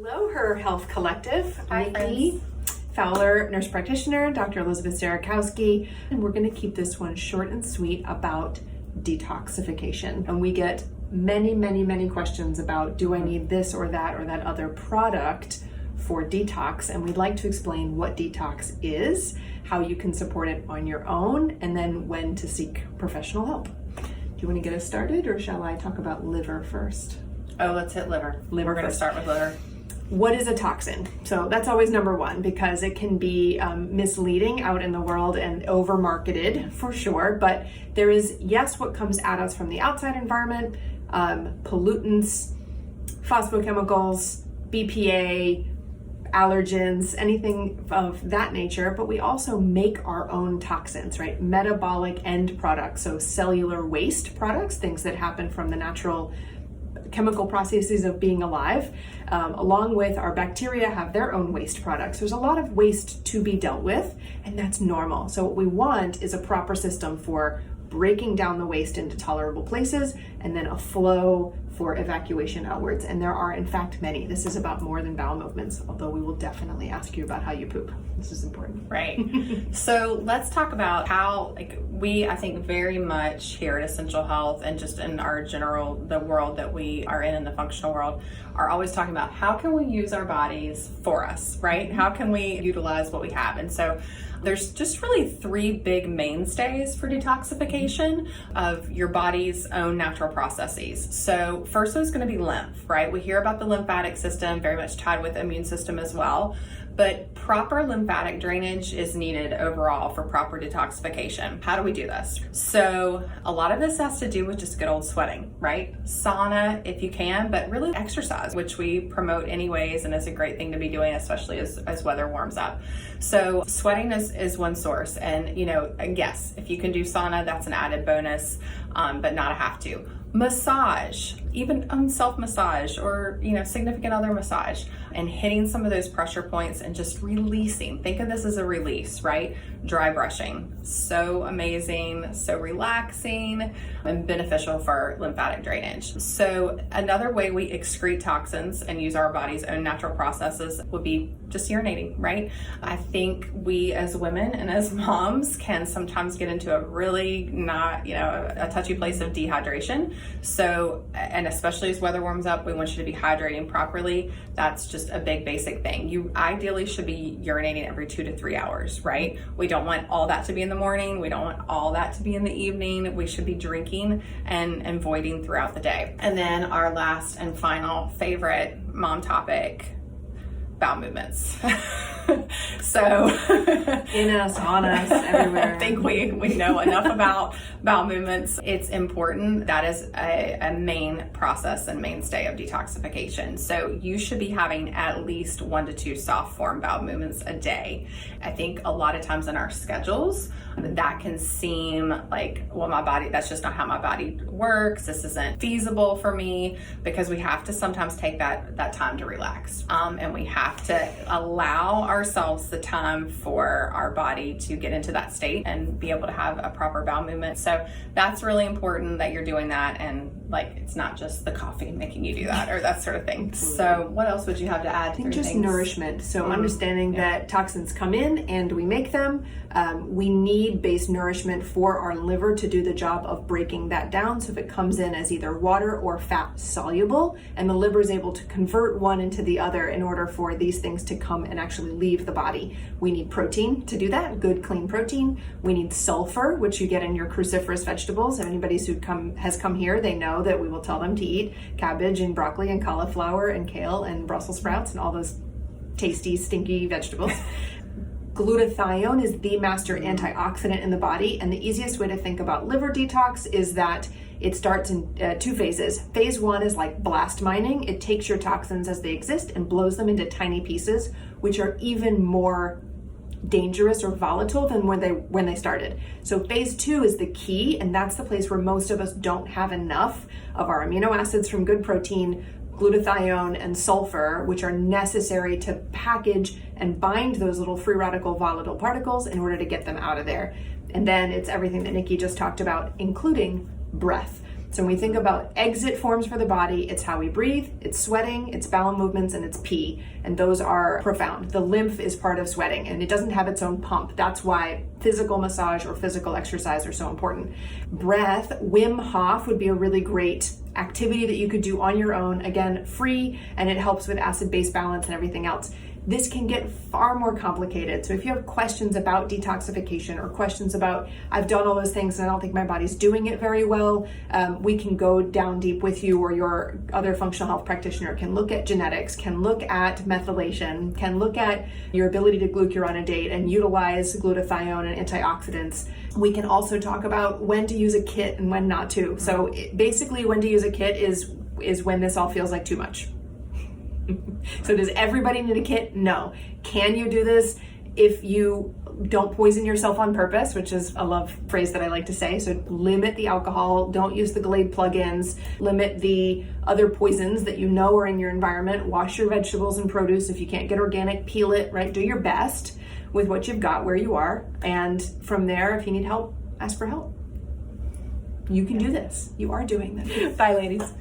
Hello, Her Health Collective. Hi, Nikki Fowler, nurse practitioner, Dr. Elizabeth Sierakowski, and we're going to keep this one short and sweet about detoxification. And we get many questions about, do I need this or that other product for detox? And we'd like to explain what detox is, how you can support it on your own, and then when to seek professional help. Do you want to get us started, or shall I talk about liver first? Oh, let's hit liver. We're going to start with liver. What is a toxin? So that's always number one, because it can be misleading out in the world and over marketed for sure. But there is, yes, what comes at us from the outside environment, pollutants, phosphochemicals, BPA, allergens, anything of that nature. But we also make our own toxins, right? Metabolic end products, so cellular waste products, things that happen from the natural chemical processes of being alive, along with our bacteria have their own waste products. There's a lot of waste to be dealt with, and that's normal. So what we want is a proper system for breaking down the waste into tolerable places, and then a flow for evacuation outwards. And there are, in fact, many. This is about more than bowel movements, although we will definitely ask you about how you poop. This is important. Right. So let's talk about how, I think very much here at Essential Health and just in our general, the world that we are in the functional world, are always talking about how can we use our bodies for us, right? How can we utilize what we have? And so there's just really three big mainstays for detoxification of your body's own natural processes. So first is going to be lymph, right? We hear about the lymphatic system, very much tied with the immune system as well. But proper lymphatic drainage is needed overall for proper detoxification. How do we do this? So a lot of this has to do with just good old sweating, right? Sauna if you can, but really exercise, which we promote anyways, and is a great thing to be doing, especially as weather warms up. So sweating is one source. And, yes, if you can do sauna, that's an added bonus, but not a have to. Massage, even self-massage or, significant other massage, and hitting some of those pressure points and just releasing. Think of this as a release, right? Dry brushing, so amazing, so relaxing and beneficial for lymphatic drainage. So another way we excrete toxins and use our body's own natural processes would be just urinating, right? I think we as women and as moms can sometimes get into a really not, a touchy place of dehydration. So, and especially as weather warms up, we want you to be hydrating properly. That's just a big basic thing. You ideally should be urinating every 2 to 3 hours, right? We don't want all that to be in the morning. We don't want all that to be in the evening. We should be drinking and voiding throughout the day. And then our last and final favorite mom topic, bowel movements. So in us, on us, everywhere. I think we know enough about bowel movements. It's important. That is a main process and mainstay of detoxification. So you should be having at least 1 to 2 soft form bowel movements a day. I think a lot of times in our schedules, that can seem like, well, that's just not how my body works. This isn't feasible for me, because we have to sometimes take that time to relax. And we have to allow ourselves the time for our body to get into that state and be able to have a proper bowel movement. So that's really important that you're doing that, and it's not just the coffee making you do that or that sort of thing. So what else would you have to add? I think just nourishment. So understanding that toxins come in and we make them. We need base nourishment for our liver to do the job of breaking that down. So if it comes in as either water or fat soluble, and the liver is able to convert one into the other in order for these things to come and actually leave the body. We need protein to do that, good clean protein. We need sulfur, which you get in your cruciferous vegetables. If anybody who has come here, they know that we will tell them to eat cabbage and broccoli and cauliflower and kale and Brussels sprouts and all those tasty, stinky vegetables. Glutathione is the master antioxidant in the body, and the easiest way to think about liver detox is that it starts in 2 phases. Phase 1 is like blast mining. It takes your toxins as they exist and blows them into tiny pieces, which are even more dangerous or volatile than when they started. So phase 2 is the key, and that's the place where most of us don't have enough of our amino acids from good protein, glutathione and sulfur, which are necessary to package and bind those little free radical volatile particles in order to get them out of there. And then it's everything that Nikki just talked about, including breath. So when we think about exit forms for the body, it's how we breathe, it's sweating, it's bowel movements, and it's pee. And those are profound. The lymph is part of sweating, and it doesn't have its own pump. That's why physical massage or physical exercise are so important. Breath, Wim Hof would be a really great activity that you could do on your own. Again, free, and it helps with acid-base balance and everything else. This can get far more complicated. So if you have questions about detoxification or questions about, I've done all those things and I don't think my body's doing it very well, we can go down deep with you, or your other functional health practitioner can look at genetics, can look at methylation, can look at your ability to glucuronidate and utilize glutathione and antioxidants. We can also talk about when to use a kit and when not to. So basically when to use a kit is when this all feels like too much. So does everybody need a kit? No. Can you do this if you don't poison yourself on purpose, which is a love phrase that I like to say. So limit the alcohol, don't use the Glade plugins, limit the other poisons that you know are in your environment, wash your vegetables and produce. If you can't get organic, peel it, right? Do your best with what you've got where you are. And from there, if you need help, ask for help. You can do this. You are doing this. Bye, ladies.